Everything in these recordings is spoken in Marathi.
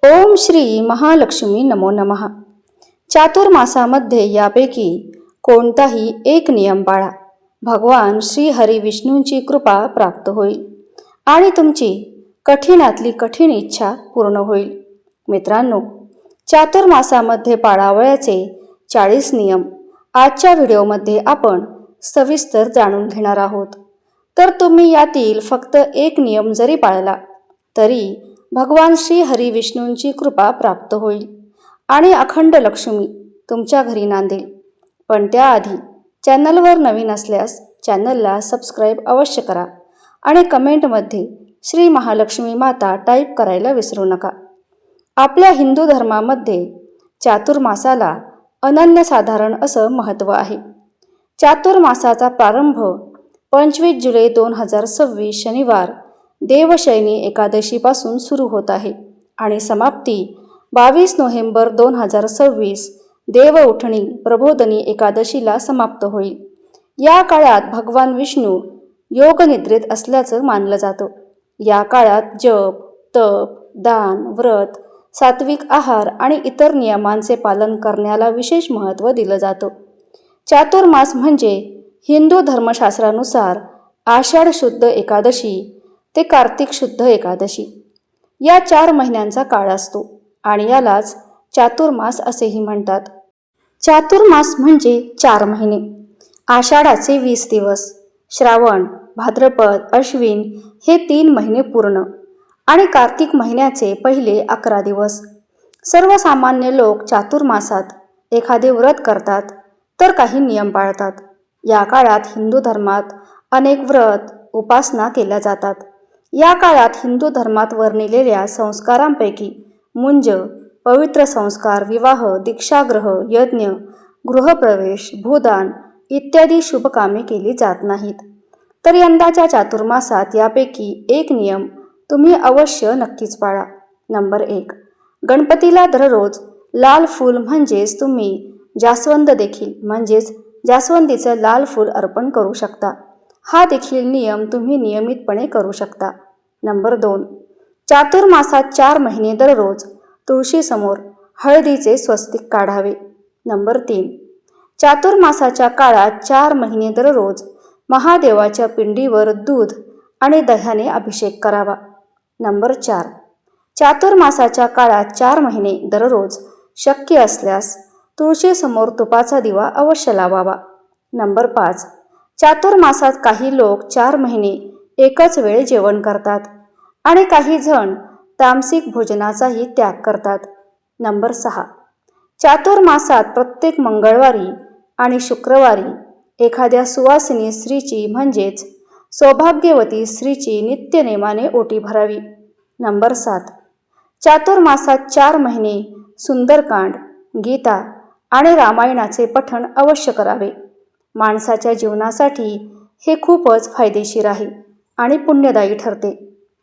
ओम श्री महालक्ष्मी नमो नमः। चातुर्मासामध्ये यापैकी कोणताही एक नियम पाळा. भगवान श्री हरी विष्णूंची कृपा प्राप्त होईल आणि तुमची कठीणातली कठीण इच्छा पूर्ण होईल. मित्रांनो, चातुर्मासामध्ये पाळावयाचे 40 नियम आजच्या व्हिडिओमध्ये आपण सविस्तर जाणून घेणार आहोत. तर तुम्ही यातील फक्त एक नियम जरी पाळला तरी भगवान श्री हरी विष्णूंची कृपा प्राप्त होईल आणि अखंड लक्ष्मी तुमच्या घरी नांदेल. पण त्याआधी चॅनलवर नवीन असल्यास चॅनलला सबस्क्राईब अवश्य करा आणि कमेंटमध्ये श्री महालक्ष्मी माता टाईप करायला विसरू नका. आपल्या हिंदू धर्मामध्ये चातुर्मासाला अनन्यसाधारण असं महत्त्व आहे. चातुर्मासाचा प्रारंभ 25 जुलै 2026 शनिवार देवशयनी एकादशीपासून सुरू होत आहे आणि समाप्ती 22 नोव्हेंबर 2026 देवउठणी प्रबोधनी एकादशीला समाप्त होईल. या काळात भगवान विष्णू योगनिद्रेत असल्याचं मानलं जातं. या काळात जप, तप, दान, व्रत, सात्विक आहार आणि इतर नियमांचे पालन करण्याला विशेष महत्त्व दिलं जातं. चातुर्मास म्हणजे हिंदू धर्मशास्त्रानुसार आषाढ शुद्ध एकादशी ते कार्तिक शुद्ध एकादशी या 4 महिन्यांचा काळ असतो आणि यालाच चातुर्मास असेही म्हणतात. चातुर्मास म्हणजे 4 महिने. आषाढाचे 20 दिवस, श्रावण, भाद्रपद, अश्विन हे 3 महिने पूर्ण आणि कार्तिक महिन्याचे पहिले 11 दिवस. सर्वसामान्य लोक चातुर्मासात एखादे व्रत करतात तर काही नियम पाळतात. या काळात हिंदू धर्मात अनेक व्रत, उपासना केल्या जातात. या काळात हिंदू धर्मात वर्णिलेल्या संस्कारांपैकी मुंज, पवित्र संस्कार, विवाह, दीक्षाग्रह, यज्ञ, गृहप्रवेश, भूदान इत्यादी शुभकामे केली जात नाहीत. तर यंदाच्या चातुर्मासात यापैकी एक नियम तुम्ही अवश्य नक्कीच पाळा. नंबर 1. गणपतीला दररोज लाल फूल म्हणजेच तुम्ही जास्वंद देखील म्हणजेच जास्वंदीचं लाल फूल अर्पण करू शकता. हा देखील नियम तुम्ही नियमितपणे करू शकता. नंबर 2. चातुर्मासात 4 महिने दररोज तुळशीसमोर हळदीचे स्वस्तिक काढावे. नंबर 3. चातुर्मासाच्या काळात 4 महिने दररोज महादेवाच्या पिंडीवर दूध आणि दह्याने अभिषेक करावा. नंबर 4. चातुर्मासाच्या काळात 4 महिने दररोज शक्य असल्यास तुळशीसमोर तुपाचा दिवा अवश्य लावावा. नंबर 5. चातुर्मासात काही लोक 4 महिने एकच वेळ जेवण करतात आणि काही जण तामसिक भोजनाचाही त्याग करतात. नंबर 6. चातुर्मासात प्रत्येक मंगळवारी आणि शुक्रवारी एखाद्या सुवासिनी स्त्रीची म्हणजेच सौभाग्यवती स्त्रीची नित्यनेमाने ओटी भरावी. नंबर 7. चातुर्मासात 4 महिने सुंदरकांड, गीता आणि रामायणाचे पठण अवश्य करावे. माणसाच्या जीवनासाठी हे खूपच फायदेशीर आहे आणि पुण्यदायी ठरते.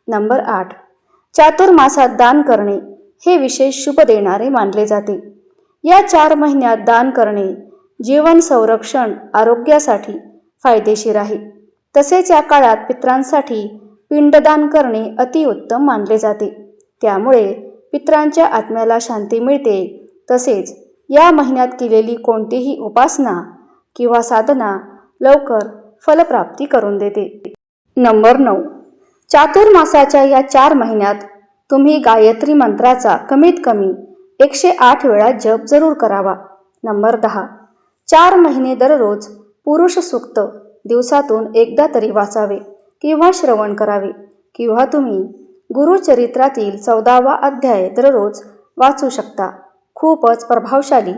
नंबर 8. चातुर्मासात दान करणे हे विशेष शुभ देणारे मानले जाते. या 4 महिन्यात दान करणे जीवन संरक्षण आरोग्यासाठी फायदेशीर आहे. तसेच या काळात पितरांसाठी पिंडदान करणे अतिउत्तम मानले जाते. त्यामुळे पितरांच्या आत्म्याला शांती मिळते. तसेच या महिन्यात केलेली कोणतीही उपासना किंवा साधना लवकर फलप्राप्ती करून देते. नंबर 9. चातुर्मासाच्या या 4 महिन्यात तुम्ही गायत्री मंत्राचा कमीत कमी 108 वेळा जप जरूर करावा. नंबर 10. 4 महिने दररोज पुरुष सूक्त दिवसातून एकदा तरी वाचावे किंवा श्रवण करावे किंवा तुम्ही गुरुचरित्रातील 14वा अध्याय दररोज वाचू शकता. खूपच प्रभावशाली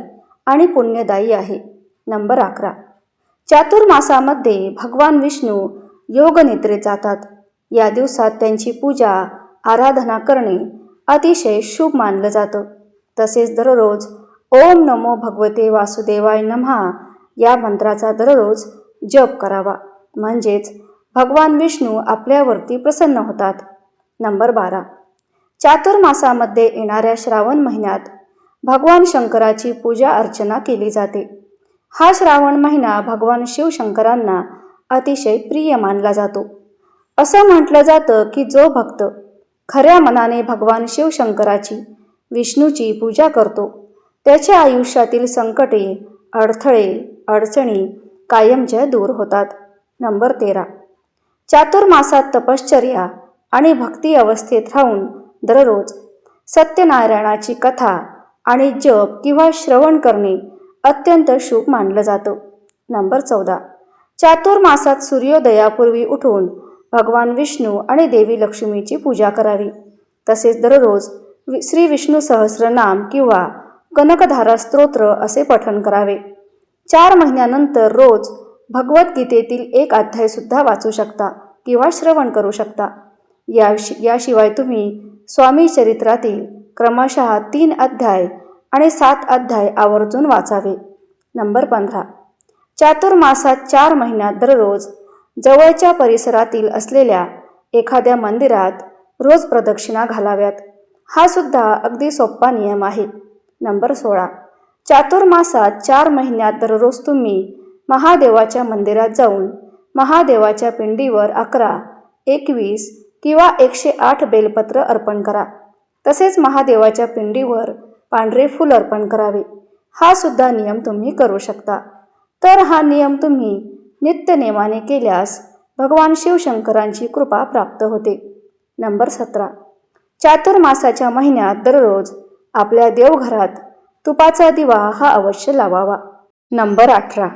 आणि पुण्यदायी आहे. नंबर 11. चातुर्मासामध्ये भगवान विष्णू योगनिद्रेत जातात. या दिवसात त्यांची पूजा आराधना करणे अतिशय शुभ मानलं जातं. तसेच दररोज ओम नमो भगवते वासुदेवाय नमः या मंत्राचा दररोज जप करावा. म्हणजेच भगवान विष्णू आपल्यावरती प्रसन्न होतात. नंबर 12. चातुर्मासामध्ये येणाऱ्या श्रावण महिन्यात भगवान शंकराची पूजा अर्चना केली जाते. हा श्रावण महिना भगवान शिवशंकरांना अतिशय प्रिय मानला जातो. असं म्हटलं जातं की जो भक्त खऱ्या मनाने भगवान शिवशंकराची विष्णूची पूजा करतो, त्याच्या आयुष्यातील संकटे, अडथळे, अडचणी कायमच्या दूर होतात. नंबर 13. चातुर्मासात तपश्चर्या आणि भक्ती अवस्थेत राहून दररोज सत्यनारायणाची कथा आणि जप किंवा श्रवण करणे अत्यंत शुभ मानलं जातं. नंबर 14. चातुर्मासात सूर्योदयापूर्वी उठून भगवान विष्णू आणि देवी लक्ष्मीची पूजा करावी. तसेच दररोज श्री विष्णू सहस्रनाम किंवा कनकधारा स्तोत्र असे पठण करावे. 4 महिन्यानंतर रोज भगवद्गीतेतील एक अध्यायसुद्धा वाचू शकता किंवा श्रवण करू शकता. याशिवाय तुम्ही स्वामी चरित्रातील क्रमशः 3 अध्याय आणि 7 अध्याय आवर्जून वाचावे. नंबर 15. चातुर्मासात 4 महिन्यात दररोज जवळच्या परिसरातील असलेल्या एखाद्या मंदिरात रोज प्रदक्षिणा घालाव्यात. हा सुद्धा अगदी सोपा नियम आहे. नंबर 16. चातुर्मासात 4 महिन्यात दररोज तुम्ही महादेवाच्या मंदिरात जाऊन महादेवाच्या पिंडीवर 11, 21 किंवा 108 बेलपत्र अर्पण करा. तसेच महादेवाच्या पिंडीवर पांढरे फूल अर्पण करावे. हा सुद्धा नियम तुम्ही करू शकता. तर हा नियम तुम्ही नित्यनेमाने केल्यास भगवान शिवशंकरांची कृपा प्राप्त होते. नंबर 17. चातुर्मासाच्या महिन्यात दररोज आपल्या देवघरात तुपाचा दिवा हा अवश्य लावावा. नंबर 18.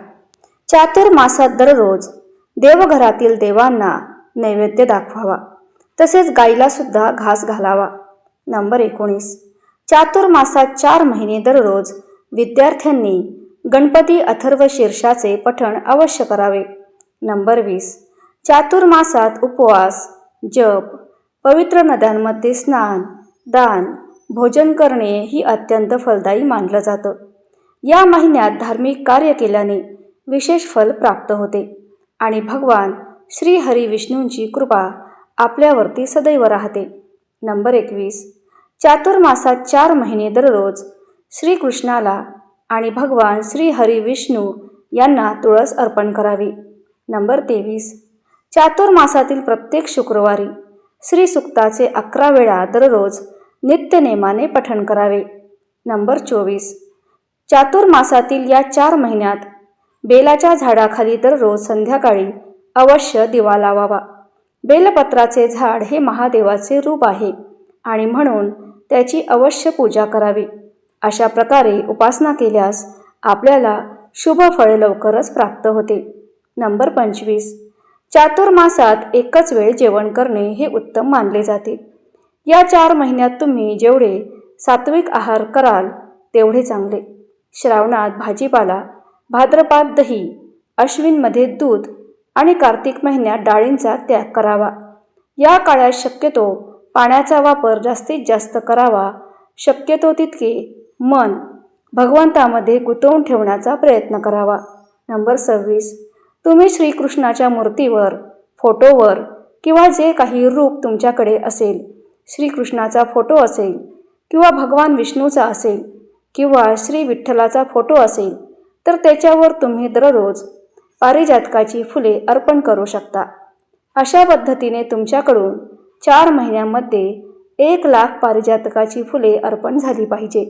चातुर्मासात दररोज देवघरातील देवांना नैवेद्य दाखवावा. तसेच गाईला सुद्धा घास घालावा. नंबर 19. चातुर्मासात 4 महिने दररोज विद्यार्थ्यांनी गणपती अथर्व शीर्षाचे पठण अवश्य करावे. नंबर 20. चातुर्मासात उपवास, जप, पवित्र नद्यांमध्ये स्नान, दान, भोजन करणे ही अत्यंत फलदायी मानलं जातं. या महिन्यात धार्मिक कार्य केल्याने विशेष फल प्राप्त होते आणि भगवान श्री हरी विष्णूंची कृपा आपल्यावरती सदैव राहते. नंबर 21. चातुर्मासात 4 महिने दररोज श्रीकृष्णाला आणि भगवान श्री हरी विष्णू यांना तुळस अर्पण करावी. नंबर 23. चातुर्मासातील प्रत्येक शुक्रवारी श्री सुक्ताचे 11 वेळा दररोज नित्यनेमाने पठण करावे. नंबर 24. चातुर्मासातील या 4 महिन्यात बेलाच्या झाडाखाली दररोज संध्याकाळी अवश्य दिवा लावावा. बेलपत्राचे झाड हे महादेवाचे रूप आहे आणि म्हणून त्याची अवश्य पूजा करावी. अशा प्रकारे उपासना केल्यास आपल्याला शुभ फळे लवकरच प्राप्त होते. नंबर 25. चातुर्मासात एकच वेळ जेवण करणे हे उत्तम मानले जाते. या 4 महिन्यात तुम्ही जेवढे सात्विक आहार कराल तेवढे चांगले. श्रावणात भाजीपाला, भाद्रपदात दही, अश्विनमध्ये दूध आणि कार्तिक महिन्यात डाळींचा त्याग करावा. या काळात शक्यतो पाण्याचा वापर जास्तीत जास्त करावा. शक्यतो तितके मन भगवंतामध्ये गुंतवून ठेवण्याचा प्रयत्न करावा. नंबर 26. तुम्ही श्रीकृष्णाच्या मूर्तीवर, फोटोवर किंवा जे काही रूप तुमच्याकडे असेल, श्रीकृष्णाचा फोटो असेल किंवा भगवान विष्णूचा असेल किंवा श्री विठ्ठलाचा फोटो असेल तर त्याच्यावर तुम्ही दररोज पारिजातकाची फुले अर्पण करू शकता. अशा पद्धतीने तुमच्याकडून 4 महिन्यामध्ये 1,00,000 पारिजातकाची फुले अर्पण झाली पाहिजे.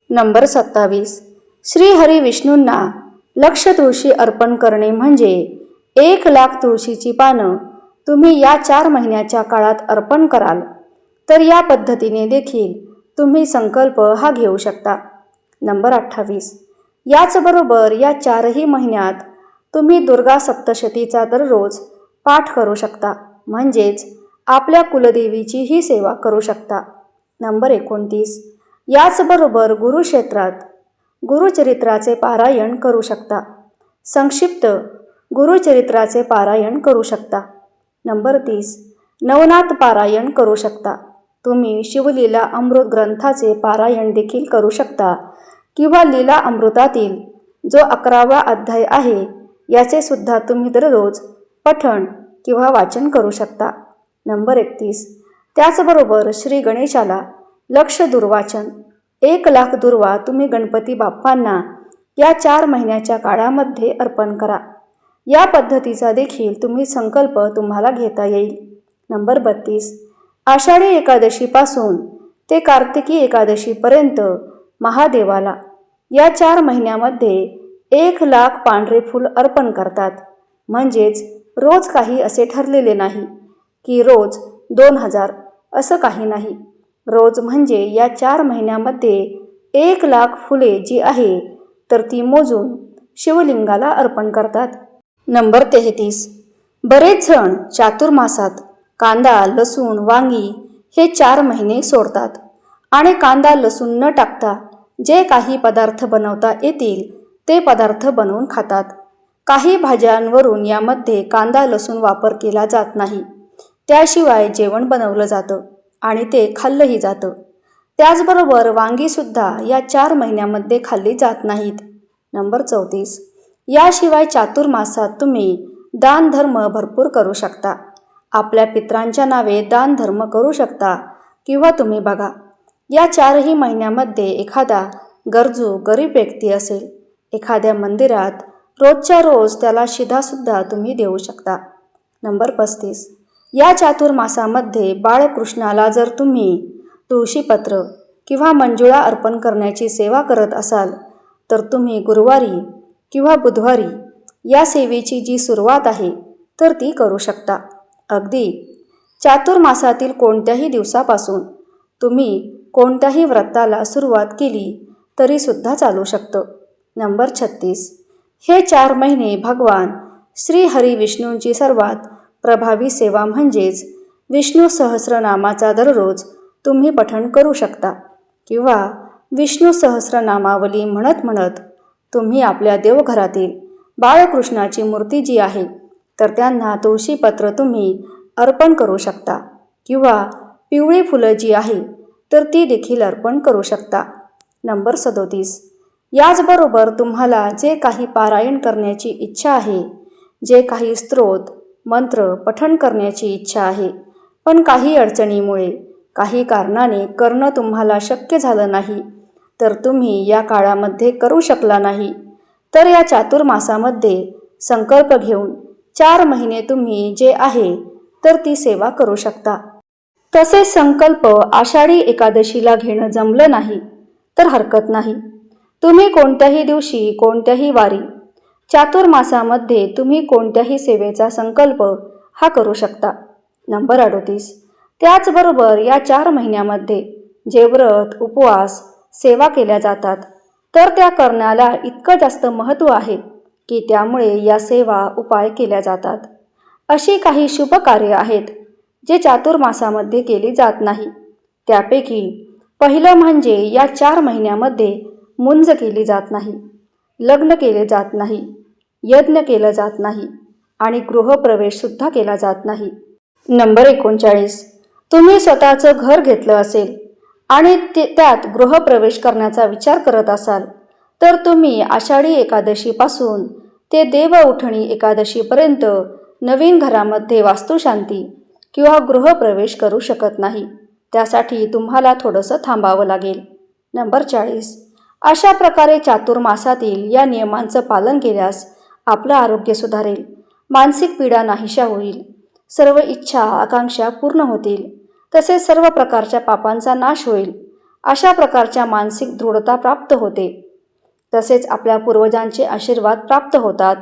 नंबर 27. श्री हरी विष्णूंना लक्ष तुळशी अर्पण करणे म्हणजे 1,00,000 तुळशीची पानं तुम्ही या 4 महिन्याच्या काळात अर्पण कराल तर या पद्धतीने देखील तुम्ही संकल्प हा घेऊ शकता. नंबर 28. याचबरोबर या 4ही महिन्यात तुम्ही दुर्गा सप्तशतीचा दररोज पाठ करू शकता, म्हणजेच आपल्या कुलदेवीची ही सेवा करू शकता. नंबर 29. याचबरोबर गुरुक्षेत्रात गुरुचरित्राचे पारायण करू शकता. संक्षिप्त गुरुचरित्राचे पारायण करू शकता. नंबर 30. नवनाथ पारायण करू शकता. तुम्ही शिवलीला अमृत ग्रंथाचे पारायण देखील करू शकता किंवा लीला अमृतातील जो 11वा अध्याय आहे याचे सुद्धा तुम्ही दररोज पठण किंवा वाचन करू शकता. नंबर 31. त्याचबरोबर श्री गणेशाला लक्ष दुर्वाचन 1,00,000 दुर्वा तुम्ही गणपती बाप्पांना या 4 महिन्याच्या काळामध्ये अर्पण करा. या पद्धतीचा देखील तुम्ही संकल्प तुम्हाला घेता येईल. नंबर 32. आषाढी एकादशीपासून ते कार्तिकी एकादशीपर्यंत महादेवाला या 4 महिन्यामध्ये 1,00,000 पांढरे फूल अर्पण करतात. म्हणजेच रोज काही असे ठरलेले नाही की रोज 2,000 असं काही नाही. रोज म्हणजे या 4 महिन्यामध्ये 1,00,000 फुले जी आहे तर ती मोजून शिवलिंगाला अर्पण करतात. नंबर 33. बरेच जण चातुर्मासात कांदा, लसूण, वांगी हे 4 महिने सोडतात आणि कांदा लसूण न टाकता जे काही पदार्थ बनवता येतील ते पदार्थ बनवून खातात. काही भाज्यांवरून यामध्ये कांदा लसूण वापर केला जात नाही. त्याशिवाय जेवण बनवलं जातं आणि ते खाल्लंही जातं. त्याचबरोबर वांगीसुद्धा या 4 महिन्यामध्ये खाल्ली जात नाहीत. नंबर 34. याशिवाय चातुर्मासात तुम्ही दानधर्म भरपूर करू शकता. आपल्या पितरांच्या नावे दानधर्म करू शकता किंवा तुम्ही बघा या 4ही महिन्यामध्ये एखादा गरजू गरीब व्यक्ती असेल, एखाद्या मंदिरात रोजच्या रोज त्याला शिधासुद्धा तुम्ही देऊ शकता. नंबर 35. या चातुर्मासामध्ये बाळकृष्णाला जर तुम्ही तुळशीपत्र किंवा मंजुळा अर्पण करण्याची सेवा करत असाल तर तुम्ही गुरुवारी किंवा बुधवारी या सेवेची जी सुरुवात आहे तर ती करू शकता. अगदी चातुर्मासातील कोणत्याही दिवसापासून तुम्ही कोणत्याही व्रताला सुरुवात केली तरीसुद्धा चालू शकतं. नंबर 36. हे 4 महिने भगवान श्री हरी विष्णूंची सर्वात प्रभावी सेवा म्हणजेच विष्णू सहस्रनामाचा दररोज तुम्ही पठण करू शकता किंवा विष्णू सहस्रनामावली म्हणत म्हणत तुम्ही आपल्या देवघरातील बाळकृष्णाची मूर्ती जी आहे तर त्यांना तुळशीपत्र तुम्ही अर्पण करू शकता किंवा पिवळी फुलं जी आहे तर ती देखील अर्पण करू शकता. नंबर 37. याचबरोबर तुम्हाला जे काही पारायण करण्याची इच्छा आहे, जे काही स्तोत्र मंत्र पठण करण्याची इच्छा आहे पण काही अडचणीमुळे काही कारणाने करणं तुम्हाला शक्य झालं नाही तर तुम्ही या काळामध्ये करू शकला नाही तर या चातुर्मासामध्ये संकल्प घेऊन 4 महिने तुम्ही जे आहे तर ती सेवा करू शकता. तसेच संकल्प आषाढी एकादशीला घेणं जमलं नाही तर हरकत नाही. तुम्ही कोणत्याही दिवशी कोणत्याही वारी चातुर्मासामध्ये तुम्ही कोणत्याही सेवेचा संकल्प हा करू शकता. नंबर 38. त्याचबरोबर या 4 महिन्यामध्ये जे व्रत उपवास सेवा केल्या जातात तर त्या करण्याला इतकं जास्त महत्त्व आहे की त्यामुळे या सेवा उपाय केल्या जातात. अशी काही शुभ कार्य आहेत जे चातुर्मासामध्ये केली जात नाही. त्यापैकी पहिलं म्हणजे या 4 महिन्यामध्ये मुंज केली जात नाही, लग्न केले जात नाही, यज्ञ केलं जात नाही आणि गृहप्रवेशसुद्धा केला जात नाही. नंबर 39. तुम्ही स्वतःचं घर घेतलं असेल आणि त्यात गृहप्रवेश करण्याचा विचार करत असाल तर तुम्ही आषाढी एकादशीपासून ते देवउठणी एकादशीपर्यंत नवीन घरामध्ये वास्तुशांती किंवा गृहप्रवेश करू शकत नाही. त्यासाठी तुम्हाला थोडंसं थांबावं लागेल. नंबर 40. अशा प्रकारे चातुर्मासातील या नियमांचं पालन केल्यास आपलं आरोग्य सुधारेल, मानसिक पीडा नाहीशा होईल, सर्व इच्छा आकांक्षा पूर्ण होतील, तसेच सर्व प्रकारच्या पापांचा नाश होईल. अशा प्रकारच्या मानसिक दृढता प्राप्त होते. तसेच आपल्या पूर्वजांचे आशीर्वाद प्राप्त होतात.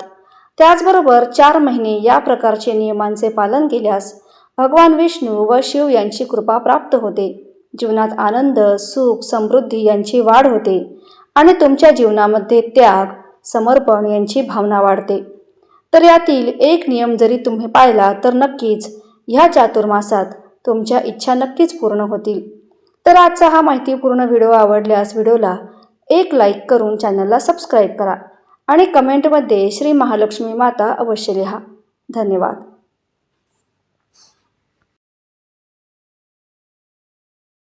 त्याचबरोबर 4 महिने या प्रकारचे नियमांचे पालन केल्यास भगवान विष्णू व शिव यांची कृपा प्राप्त होते. जीवनात आनंद, सुख, समृद्धी यांची वाढ होते आणि तुमच्या जीवनामध्ये त्याग, समर्पण यांची भावना वाढते. तर यातील एक नियम जरी तुम्ही पाळला तर नक्कीच ह्या चातुर्मासात तुमच्या इच्छा नक्कीच पूर्ण होतील. तर आजचा हा माहितीपूर्ण व्हिडिओ आवडल्यास व्हिडिओला एक लाईक करून चॅनलला सबस्क्राईब करा आणि कमेंटमध्ये श्री महालक्ष्मी माता अवश्य लिहा. धन्यवाद.